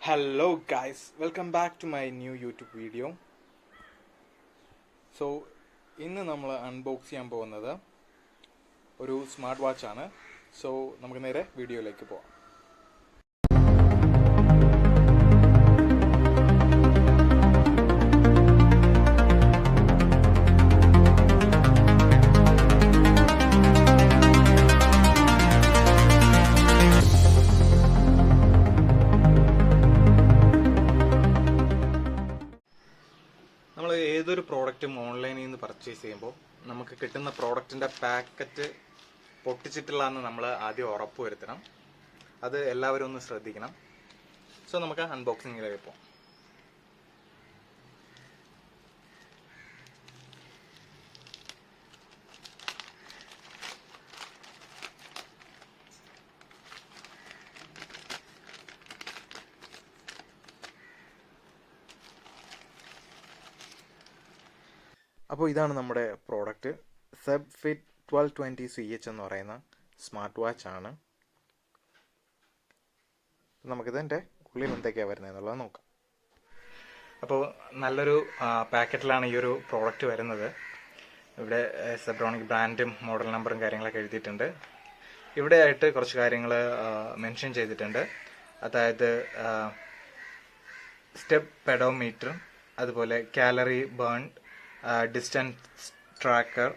Hello guys, welcome back to my new YouTube video. So ഇന്ന് നമ്മൾ unbox ചെയ്യാൻ പോകുന്നത് ഒരു സ്മാർട്ട് വാച്ച് ആണ്. സോ നമുക്ക് നേരെ വീഡിയോയിലേക്ക് പോകാം. നമ്മൾ ഏതൊരു പ്രോഡക്റ്റും ഓൺലൈനിൽ നിന്ന് പർച്ചേസ് ചെയ്യുമ്പോൾ നമുക്ക് കിട്ടുന്ന പ്രോഡക്റ്റിൻ്റെ പാക്കറ്റ് പൊട്ടിച്ചിട്ടില്ലാന്ന് നമ്മൾ ആദ്യം ഉറപ്പ് വരുത്തണം. അത് എല്ലാവരും ഒന്ന് ശ്രദ്ധിക്കണം. സോ നമുക്ക് അൺബോക്സിങ്ങിലേക്ക് പോകാം. അപ്പോൾ ഇതാണ് നമ്മുടെ പ്രോഡക്റ്റ്. സെബ് ഫിറ്റ് 1220 CH എന്ന് പറയുന്ന സ്മാർട്ട് വാച്ച് ആണ്. നമുക്കിതിൻ്റെ ഉള്ളിൽ എന്തൊക്കെയാണ് വരുന്നത് എന്നുള്ളത് നോക്കാം. അപ്പോൾ നല്ലൊരു പാക്കറ്റിലാണ് ഈ ഒരു പ്രോഡക്റ്റ് വരുന്നത്. ഇവിടെ സെബ്രോണിക് ബ്രാൻഡും മോഡൽ നമ്പറും കാര്യങ്ങളൊക്കെ എഴുതിയിട്ടുണ്ട്. ഇവിടെ ആയിട്ട് കുറച്ച് കാര്യങ്ങൾ മെൻഷൻ ചെയ്തിട്ടുണ്ട്. അതായത് സ്റ്റെപ്പ് പെഡോമീറ്റർ, അതുപോലെ കാലറി ബേൺ, ഡിസ്റ്റൻസ് ട്രാക്കർ,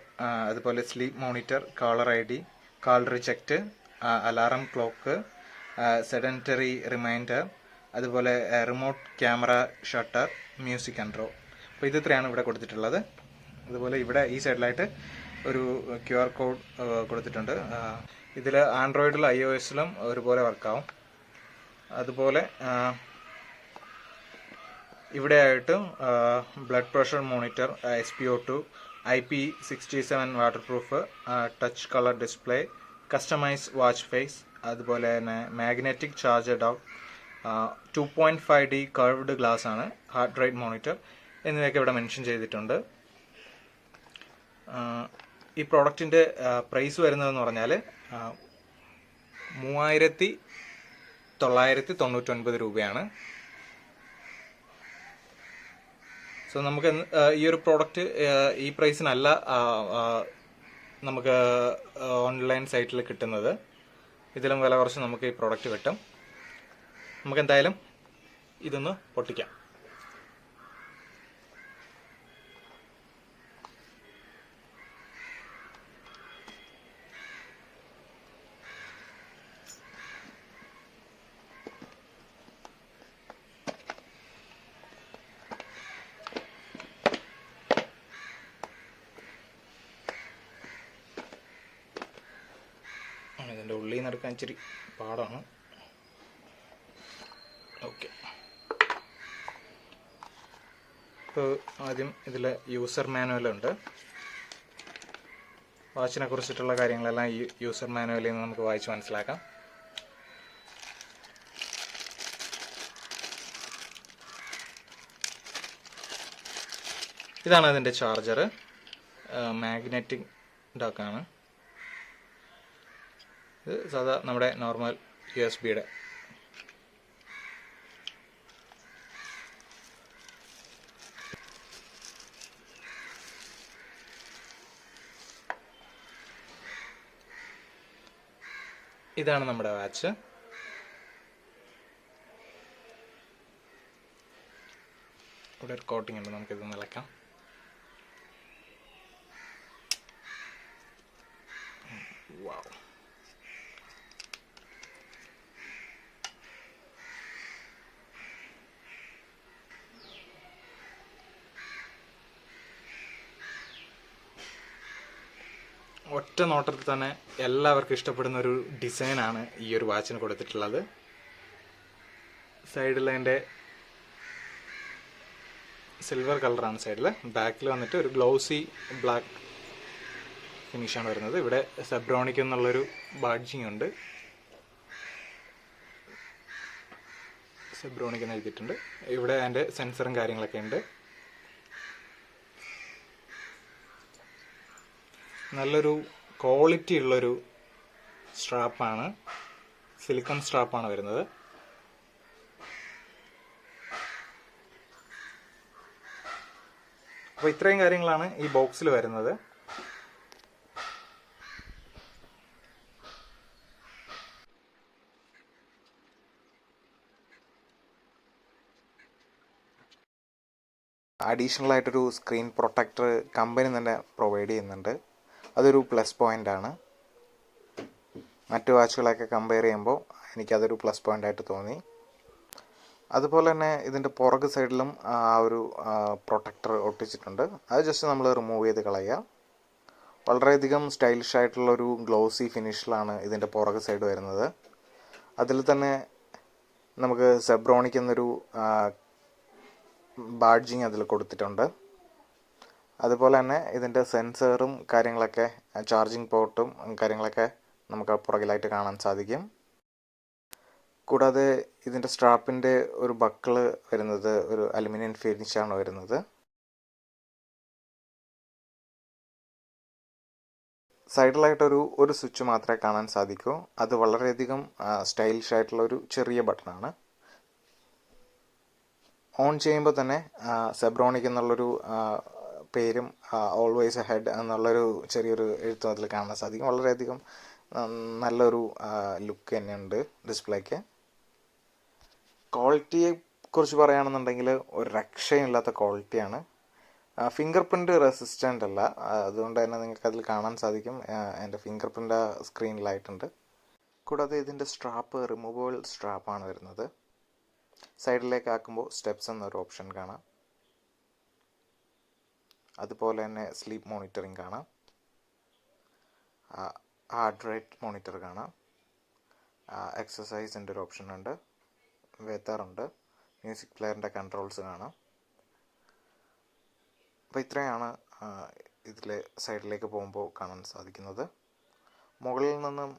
അതുപോലെ sleep monitor, caller ID, call reject, alarm clock, sedentary reminder, അതുപോലെ remote camera shutter, music control. അപ്പോൾ ഇത് ഇത്രയാണ് ഇവിടെ കൊടുത്തിട്ടുള്ളത്. അതുപോലെ ഇവിടെ ഈ സൈഡിലായിട്ട് ഒരു QR കോഡ് കൊടുത്തിട്ടുണ്ട്. ഇതിൽ ആൻഡ്രോയിഡിലും iOS-ലും ഒരുപോലെ വർക്കാവും. അതുപോലെ ഇവിടെ ആയിട്ട് blood pressure monitor, SpO2, IP67 waterproof, touch colour display, customise watch face, അതുപോലെ തന്നെ magnetic charger down, 2.5D curved glass ആണ്, ഹാർട്ട് റേറ്റ് മോണിറ്റർ എന്നിവയൊക്കെ ഇവിടെ മെൻഷൻ ചെയ്തിട്ടുണ്ട്. ഈ പ്രോഡക്റ്റിൻ്റെ പ്രൈസ് വരുന്നതെന്ന് പറഞ്ഞാൽ 3999 രൂപയാണ്. സോ നമുക്ക് ഈ ഒരു പ്രോഡക്റ്റ് ഈ പ്രൈസിനല്ല നമുക്ക് ഓൺലൈൻ സൈറ്റിൽ കിട്ടുന്നത്. ഇതിലും വില കുറച്ച് നമുക്ക് ഈ പ്രോഡക്റ്റ് കിട്ടും. നമുക്ക് എന്തായാലും ഇതൊന്ന് പൊട്ടിക്കാം. ഇതിൻ്റെ ഉള്ളിൽ നിന്ന് എടുക്കാൻ ഇച്ചിരി പാടാണ്. ഓക്കെ, ഇപ്പോൾ ആദ്യം ഇതിൽ യൂസർ മാനുവലുണ്ട്. വാച്ചിനെ കുറിച്ചിട്ടുള്ള കാര്യങ്ങളെല്ലാം ഈ യൂസർ മാനുവലിൽ നിന്ന് നമുക്ക് വായിച്ച് മനസ്സിലാക്കാം. ഇതാണ് അതിൻ്റെ ചാർജർ. മാഗ്നറ്റിക് ഡോക്കാണ്. ഇത് സാധാ നമ്മുടെ നോർമൽ USB-യുടെ. ഇതാണ് നമ്മുടെ വാച്ച്. ഇവിടെ ഒരു കോട്ടിംഗ് ഉണ്ട്, നമുക്കിത് നിലക്കാം. വാവ്, ഒറ്റ നോട്ടത്തിൽ തന്നെ എല്ലാവർക്കും ഇഷ്ടപ്പെടുന്ന ഒരു ഡിസൈനാണ് ഈ ഒരു വാച്ചിന് കൊടുത്തിട്ടുള്ളത്. സൈഡിൽ അതിൻ്റെ സിൽവർ കളറാണ് സൈഡിൽ. ബാക്കിൽ വന്നിട്ട് ഒരു ഗ്ലൗസി ബ്ലാക്ക് ഫിനിഷാണ് വരുന്നത്. ഇവിടെ സെബ്രോണിക് എന്നുള്ളൊരു ബാഡ്ജിങ് ഉണ്ട്. സെബ്രോണിക് എന്ന് എഴുതിയിട്ടുണ്ട്. ഇവിടെ അതിൻ്റെ സെൻസറും കാര്യങ്ങളൊക്കെ ഉണ്ട്. നല്ലൊരു ക്വാളിറ്റി ഉള്ളൊരു സ്ട്രാപ്പാണ്, സിലിക്കൺ സ്ട്രാപ്പാണ് വരുന്നത്. അപ്പോൾ ഇത്രയും കാര്യങ്ങളാണ് ഈ ബോക്സിൽ വരുന്നത്. അഡീഷണൽ ആയിട്ടൊരു സ്ക്രീൻ പ്രൊട്ടക്ടർ കമ്പനി തന്നെ പ്രൊവൈഡ് ചെയ്യുന്നുണ്ട്. അതൊരു പ്ലസ് പോയിൻ്റ് ആണ്. മറ്റു വാച്ചുകളൊക്കെ കമ്പയർ ചെയ്യുമ്പോൾ എനിക്കതൊരു പ്ലസ് പോയിൻ്റ് ആയിട്ട് തോന്നി. അതുപോലെ തന്നെ ഇതിൻ്റെ പുറക് സൈഡിലും ആ ഒരു പ്രൊട്ടക്ടർ ഒട്ടിച്ചിട്ടുണ്ട്. അത് ജസ്റ്റ് നമ്മൾ റിമൂവ് ചെയ്ത് കളയുക. വളരെയധികം സ്റ്റൈലിഷ് ആയിട്ടുള്ളൊരു ഗ്ലോസി ഫിനിഷിലാണ് ഇതിൻ്റെ പുറക് സൈഡ് വരുന്നത്. അതിൽ തന്നെ നമുക്ക് സെബ്രോണിക് എന്നൊരു ബാഡ്ജിങ് അതിൽ കൊടുത്തിട്ടുണ്ട്. അതുപോലെ തന്നെ ഇതിൻ്റെ സെൻസറും കാര്യങ്ങളൊക്കെ, ചാർജിങ് പോർട്ടും കാര്യങ്ങളൊക്കെ നമുക്ക് പുറകിലായിട്ട് കാണാൻ സാധിക്കും. കൂടാതെ ഇതിൻ്റെ സ്ട്രാപ്പിൻ്റെ ഒരു ബക്കിള് വരുന്നത് ഒരു അലുമിനിയം ഫിനിഷാണ് വരുന്നത്. സൈഡിലായിട്ടൊരു സ്വിച്ച് മാത്രമേ കാണാൻ സാധിക്കൂ. അത് വളരെയധികം സ്റ്റൈലിഷ് ആയിട്ടുള്ള ഒരു ചെറിയ ബട്ടണാണ്. ഓൺ ചെയ്യുമ്പോൾ തന്നെ സെബ്രോണിക് എന്നുള്ളൊരു പേരും ഓൾവേസ് ഹെഡ് എന്നുള്ളൊരു ചെറിയൊരു എഴുത്തും അതിൽ കാണാൻ സാധിക്കും. വളരെയധികം നല്ലൊരു ലുക്ക് തന്നെയുണ്ട് ഡിസ്പ്ലേക്ക്. ക്വാളിറ്റിയെ കുറിച്ച് പറയുകയാണെന്നുണ്ടെങ്കിൽ ഒരു രക്ഷയില്ലാത്ത ക്വാളിറ്റിയാണ്. ഫിംഗർ പ്രിൻ്റ് റെസിസ്റ്റൻ്റ് അല്ല, അതുകൊണ്ട് തന്നെ നിങ്ങൾക്ക് അതിൽ കാണാൻ സാധിക്കും. എൻ്റെ ഫിംഗർ പ്രിൻ്റ് സ്ക്രീനിലായിട്ടുണ്ട്. കൂടാതെ ഇതിൻ്റെ സ്ട്രാപ്പ് റിമൂവബിൾ സ്ട്രാപ്പാണ് വരുന്നത്. സൈഡിലേക്ക് ആക്കുമ്പോൾ സ്റ്റെപ്സ് എന്നൊരു ഓപ്ഷൻ കാണാം. അതുപോലെ തന്നെ സ്ലീപ്പ് മോണിറ്ററിങ് കാണാം, ഹാർട്ട് റേറ്റ് മോണിറ്റർ കാണാം, എക്സസൈസിൻ്റെ ഒരു ഓപ്ഷൻ ഉണ്ട്, വെതറുണ്ട്, മ്യൂസിക് പ്ലെയറിൻ്റെ കൺട്രോൾസ് കാണാം. അപ്പോൾ ഇത്രയാണ് ഇതിൽ സൈഡിലേക്ക് പോകുമ്പോൾ കാണാൻ സാധിക്കുന്നത്. മുകളിൽ നിന്നും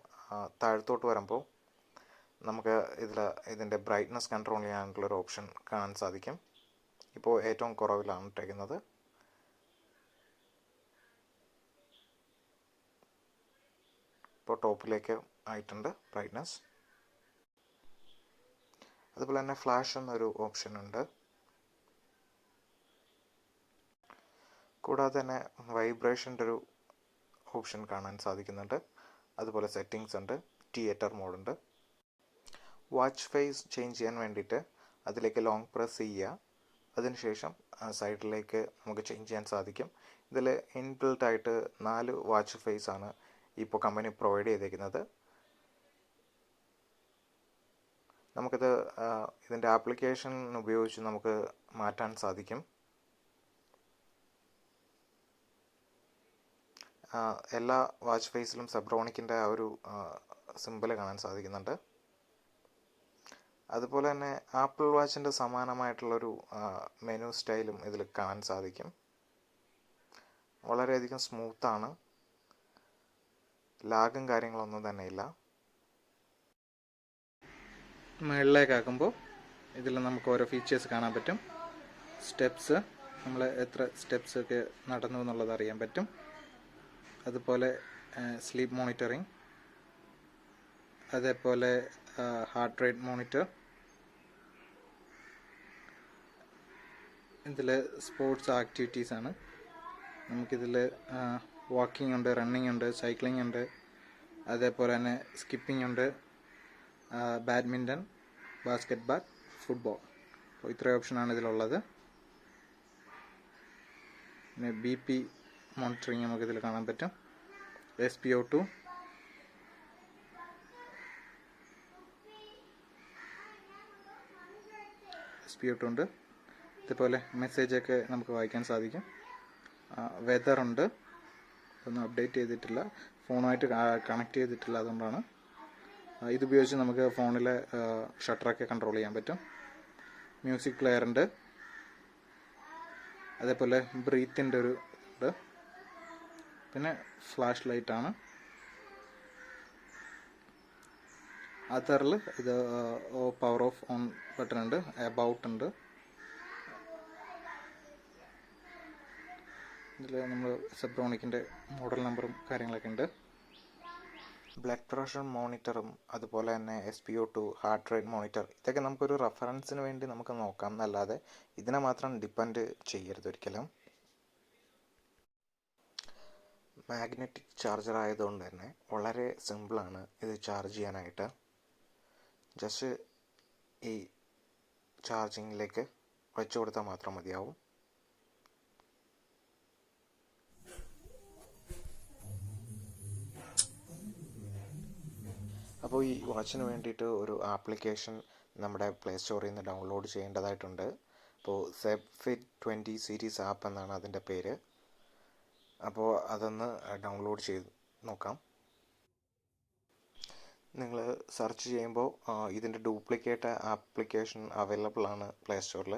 താഴത്തോട്ട് വരുമ്പോൾ നമുക്ക് ഇതിൻ്റെ ബ്രൈറ്റ്നസ് കൺട്രോൾ ചെയ്യാനുള്ളൊരു ഓപ്ഷൻ കാണാൻ സാധിക്കും. ഇപ്പോൾ ഏറ്റവും കുറവിലാണ് ഇട്ടേക്കുന്നത്. ഇപ്പോൾ ടോപ്പിലേക്ക് ആയിട്ടുണ്ട് ബ്രൈറ്റ്നസ്. അതുപോലെ തന്നെ ഫ്ലാഷ് എന്നൊരു ഓപ്ഷൻ ഉണ്ട്. കൂടാതെ തന്നെ വൈബ്രേഷൻ്റെ ഒരു ഓപ്ഷൻ കാണാൻ സാധിക്കുന്നുണ്ട്. അതുപോലെ സെറ്റിങ്സ് ഉണ്ട്, തിയേറ്റർ മോഡുണ്ട്. വാച്ച് ഫേസ് ചേഞ്ച് ചെയ്യാൻ വേണ്ടിയിട്ട് അതിലേക്ക് ലോങ് പ്രസ് ചെയ്യുക. അതിനുശേഷം സൈഡിലേക്ക് നമുക്ക് ചേഞ്ച് ചെയ്യാൻ സാധിക്കും. ഇതിൽ ഇൻബിൽട്ട് ആയിട്ട് 4 വാച്ച് ഫേസ് ആണ് ഇപ്പോൾ കമ്പനി പ്രൊവൈഡ് ചെയ്തേക്കുന്നത്. നമുക്കിത് ഇതിൻ്റെ ആപ്ലിക്കേഷൻ ഉപയോഗിച്ച് നമുക്ക് മാറ്റാൻ സാധിക്കും. എല്ലാ വാച്ച് ഫേസിലും സെബ്രോണിക്കിൻ്റെ ആ ഒരു സിമ്പിൾ കാണാൻ സാധിക്കുന്നുണ്ട്. അതുപോലെ തന്നെ ആപ്പിൾ വാച്ചിൻ്റെ സമാനമായിട്ടുള്ളൊരു മെനു സ്റ്റൈലും ഇതിൽ കാണാൻ സാധിക്കും. വളരെയധികം സ്മൂത്താണ്, ലാഗും കാര്യങ്ങളൊന്നും തന്നെ ഇല്ല. മുകളിലേക്കാക്കുമ്പോൾ ഇതിൽ നമുക്ക് ഓരോ ഫീച്ചേഴ്സ് കാണാൻ പറ്റും. സ്റ്റെപ്സ്, നമ്മൾ എത്ര സ്റ്റെപ്സ് ഒക്കെ നടന്നു എന്നുള്ളത് അറിയാൻ പറ്റും. അതുപോലെ സ്ലീപ്പ് മോണിറ്ററിങ്, അതേപോലെ ഹാർട്ട് റേറ്റ് മോണിറ്റർ, ഇതിൽ സ്പോർട്സ് ആക്ടിവിറ്റീസ് ആണ്. നമുക്കിതിൽ വാക്കിംഗ് ഉണ്ട്, റണ്ണിങ് ഉണ്ട്, സൈക്ലിംഗ് ഉണ്ട്, അതേപോലെ തന്നെ സ്കിപ്പിംഗ് ഉണ്ട്, ബാഡ്മിൻ്റൺ, ബാസ്കറ്റ്ബോൾ, ഫുട്ബോൾ. അപ്പോൾ ഇത്രയും ഓപ്ഷനാണ് ഇതിലുള്ളത്. പിന്നെ BP മോണിറ്ററിങ് നമുക്കിതിൽ കാണാൻ പറ്റും. SpO2, ഉണ്ട്. ഇതുപോലെ മെസ്സേജൊക്കെ നമുക്ക് വായിക്കാൻ സാധിക്കും. വെതറുണ്ട്, ഒന്നും അപ്ഡേറ്റ് ചെയ്തിട്ടില്ല, ഫോണുമായിട്ട് കണക്ട് ചെയ്തിട്ടില്ല, അതുകൊണ്ടാണ്. ഇതുപയോഗിച്ച് നമുക്ക് ഫോണിലെ ഷട്ടറൊക്കെ കൺട്രോൾ ചെയ്യാൻ പറ്റും. മ്യൂസിക് പ്ലെയർ ഉണ്ട്, അതേപോലെ ബ്രീത്തിൻ്റെ ഒരു ഉണ്ട്. പിന്നെ ഫ്ലാഷ് ലൈറ്റാണ്. അതറിൽ ഇത് പവർ ഓഫ് ഓൺ ബട്ടൺ ഉണ്ട്, എബൌട്ട് ഉണ്ട്. ഇതിൽ നമ്മൾ സെബ്രോണിക്കിൻ്റെ മോഡൽ നമ്പറും കാര്യങ്ങളൊക്കെ ഉണ്ട്. ബ്ലഡ് പ്രഷർ മോണിറ്ററും അതുപോലെ തന്നെ SpO2, ഹാർട്ട് റേറ്റ് മോണിറ്റർ, ഇതൊക്കെ നമുക്കൊരു റെഫറൻസിന് വേണ്ടി നമുക്ക് നോക്കാം എന്നല്ലാതെ ഇതിനെ മാത്രം ഡിപ്പെൻഡ് ചെയ്യരുത് ഒരിക്കലും. മാഗ്നറ്റിക് ചാർജർ ആയതുകൊണ്ട് തന്നെ വളരെ സിമ്പിളാണ് ഇത് ചാർജ് ചെയ്യാനായിട്ട്. ജസ്റ്റ് ഈ ചാർജിങ്ങിലേക്ക് വെച്ചു കൊടുത്താൽ മാത്രം മതിയാവും. അപ്പോൾ ഈ വാച്ചിന് വേണ്ടിയിട്ട് ഒരു ആപ്ലിക്കേഷൻ നമ്മുടെ പ്ലേ സ്റ്റോറിൽ നിന്ന് ഡൗൺലോഡ് ചെയ്യേണ്ടതായിട്ടുണ്ട്. അപ്പോൾ സെബ് ഫിറ്റ് 20 സീരീസ് ആപ്പ് എന്നാണ് അതിൻ്റെ പേര്. അപ്പോൾ അതൊന്ന് ഡൗൺലോഡ് ചെയ്ത് നോക്കാം. നിങ്ങൾ സെർച്ച് ചെയ്യുമ്പോൾ ഇതിൻ്റെ ഡ്യൂപ്ലിക്കേറ്റ് ആപ്ലിക്കേഷൻ അവൈലബിൾ ആണ് പ്ലേ സ്റ്റോറിൽ.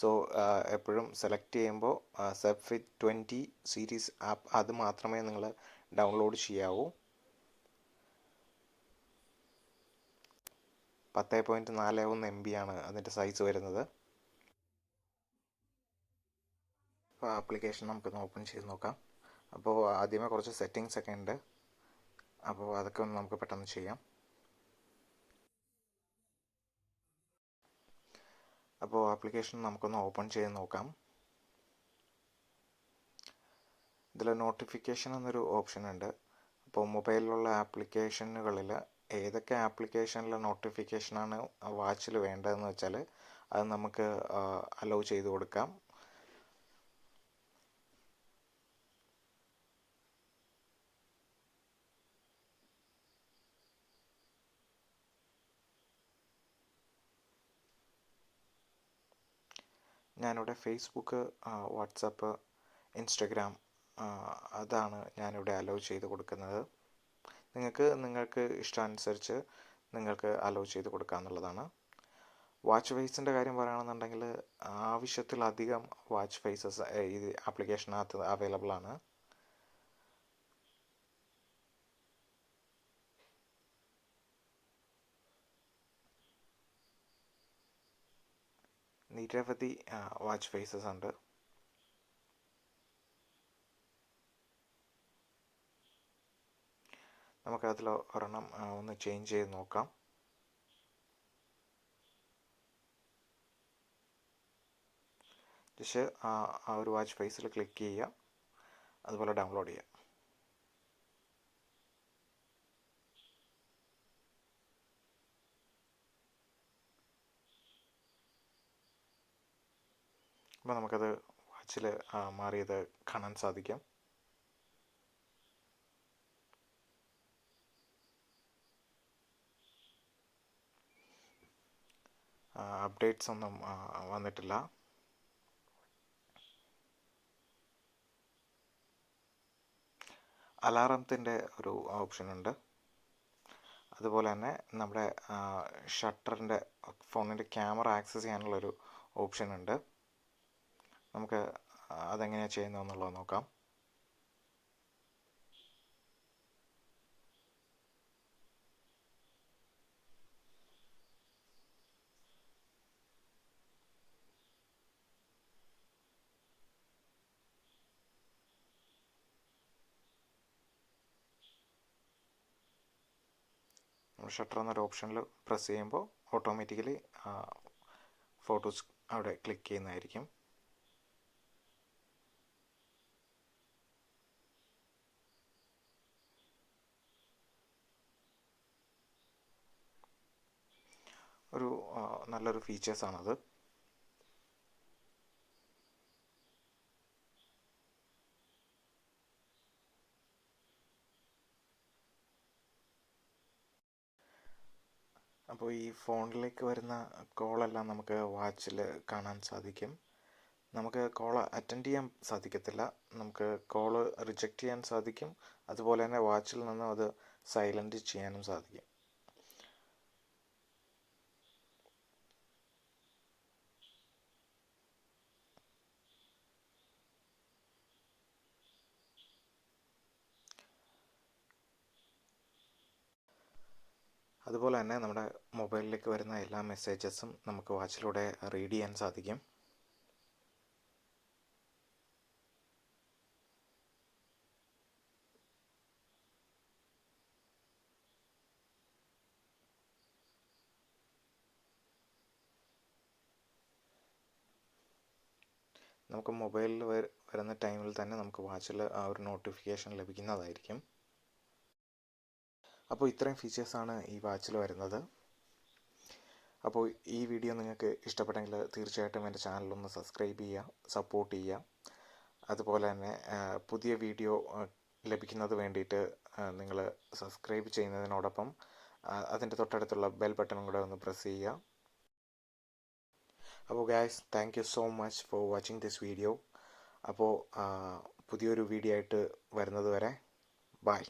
സോ എപ്പോഴും സെലക്ട് ചെയ്യുമ്പോൾ സെബ് ഫിറ്റ് 20 സീരീസ് ആപ്പ് അത് മാത്രമേ നിങ്ങൾ ഡൗൺലോഡ് ചെയ്യാവൂ. 10.41 MB ആണ് അതിൻ്റെ സൈസ് വരുന്നത്. അപ്പോൾ ആപ്ലിക്കേഷൻ നമുക്കൊന്ന് ഓപ്പൺ ചെയ്ത് നോക്കാം. അപ്പോൾ ആദ്യമേ കുറച്ച് സെറ്റിങ്സ് ഒക്കെ ഉണ്ട്. അപ്പോൾ അതൊക്കെ ഒന്ന് നമുക്ക് പെട്ടെന്ന് ചെയ്യാം. അപ്പോൾ ആപ്ലിക്കേഷൻ നമുക്കൊന്ന് ഓപ്പൺ ചെയ്ത് നോക്കാം. ഇതിൽ നോട്ടിഫിക്കേഷൻ എന്നൊരു ഓപ്ഷൻ ഉണ്ട്. അപ്പോൾ മൊബൈലിലുള്ള ആപ്ലിക്കേഷനുകളിൽ ഏതൊക്കെ ആപ്ലിക്കേഷനിലെ നോട്ടിഫിക്കേഷനാണ് വാച്ചിൽ വേണ്ടതെന്ന് വെച്ചാൽ അത് നമുക്ക് അലോ ചെയ്ത് കൊടുക്കാം. ഞാനിവിടെ ഫേസ്ബുക്ക്, വാട്സപ്പ്, ഇൻസ്റ്റഗ്രാം അതാണ് ഞാനിവിടെ അലോ ചെയ്ത് കൊടുക്കുന്നത്. നിങ്ങൾക്ക് ഇഷ്ടാനുസരിച്ച് നിങ്ങൾക്ക് അലോ ചെയ്ത് കൊടുക്കാമെന്നുള്ളതാണ്. വാച്ച് ഫേസിൻ്റെ കാര്യം പറയുകയാണെന്നുണ്ടെങ്കിൽ ആവശ്യത്തിലധികം വാച്ച് ഫേസസ് ഈ ആപ്ലിക്കേഷനകത്ത് അവൈലബിൾ ആണ്. നിരവധി വാച്ച് ഫേസസ് ഉണ്ട്. നമുക്കതിൽ ഒരെണ്ണം ഒന്ന് ചേഞ്ച് ചെയ്ത് നോക്കാം. ജസ്റ്റ് ആ ഒരു വാച്ച് ഫേസിൽ ക്ലിക്ക് ചെയ്യുക, അതുപോലെ ഡൗൺലോഡ് ചെയ്യുക. അപ്പോൾ നമുക്കത് വാച്ചിൽ മാറിയത് കാണാൻ സാധിക്കും. അപ്ഡേറ്റ്സ് ഒന്നും വന്നിട്ടില്ല. അലാറത്തിൻ്റെ ഒരു ഓപ്ഷൻ ഉണ്ട്. അതുപോലെ തന്നെ നമ്മുടെ ഷട്ടറിൻ്റെ ഫോണിൻ്റെ ക്യാമറ ആക്സസ് ചെയ്യാനുള്ളൊരു ഓപ്ഷൻ ഉണ്ട്. നമുക്ക് അതെങ്ങനെയാണ് ചെയ്യുന്നതെന്നുള്ളത് നോക്കാം. ഷട്ടർ എന്നൊരു ഓപ്ഷനിൽ പ്രസ് ചെയ്യുമ്പോൾ ഓട്ടോമാറ്റിക്കലി ഫോട്ടോസ് അവിടെ ക്ലിക്ക് ചെയ്യുന്നതായിരിക്കും. ഒരു നല്ലൊരു ഫീച്ചേഴ്സാണത്. അപ്പോൾ ഈ ഫോണിലേക്ക് വരുന്ന കോളെല്ലാം നമുക്ക് വാച്ചിൽ കാണാൻ സാധിക്കും. നമുക്ക് കോൾ അറ്റൻഡ് ചെയ്യാൻ സാധിക്കത്തില്ല. നമുക്ക് കോള് റിജക്റ്റ് ചെയ്യാൻ സാധിക്കും. അതുപോലെ തന്നെ വാച്ചിൽ നിന്നും അത് സൈലൻറ്റ് ചെയ്യാനും സാധിക്കും. അതുപോലെ തന്നെ നമ്മുടെ മൊബൈലിലേക്ക് വരുന്ന എല്ലാ മെസ്സേജസും നമുക്ക് വാച്ചിലൂടെ റീഡ് ചെയ്യാൻ സാധിക്കും. നമുക്ക് മൊബൈലിൽ വരുന്ന ടൈമിൽ തന്നെ നമുക്ക് വാച്ചിൽ ആ ഒരു നോട്ടിഫിക്കേഷൻ ലഭിക്കുന്നതായിരിക്കും. അപ്പോൾ ഇത്രയും ഫീച്ചേഴ്സാണ് ഈ വാച്ചിൽ വരുന്നത്. അപ്പോൾ ഈ വീഡിയോ നിങ്ങൾക്ക് ഇഷ്ടപ്പെട്ടെങ്കിൽ തീർച്ചയായിട്ടും എൻ്റെ ചാനലൊന്ന് സബ്സ്ക്രൈബ് ചെയ്യുക, സപ്പോർട്ട് ചെയ്യുക. അതുപോലെ തന്നെ പുതിയ വീഡിയോ ലഭിക്കുന്നത് വേണ്ടിയിട്ട് നിങ്ങൾ സബ്സ്ക്രൈബ് ചെയ്യുന്നതിനോടൊപ്പം അതിൻ്റെ തൊട്ടടുത്തുള്ള ബെൽ ബട്ടണും കൂടെ ഒന്ന് പ്രസ് ചെയ്യുക. അപ്പോൾ guys, thank you so much for watching this video. അപ്പോൾ പുതിയൊരു വീഡിയോ ആയിട്ട് വരുന്നത് വരെ ബൈ.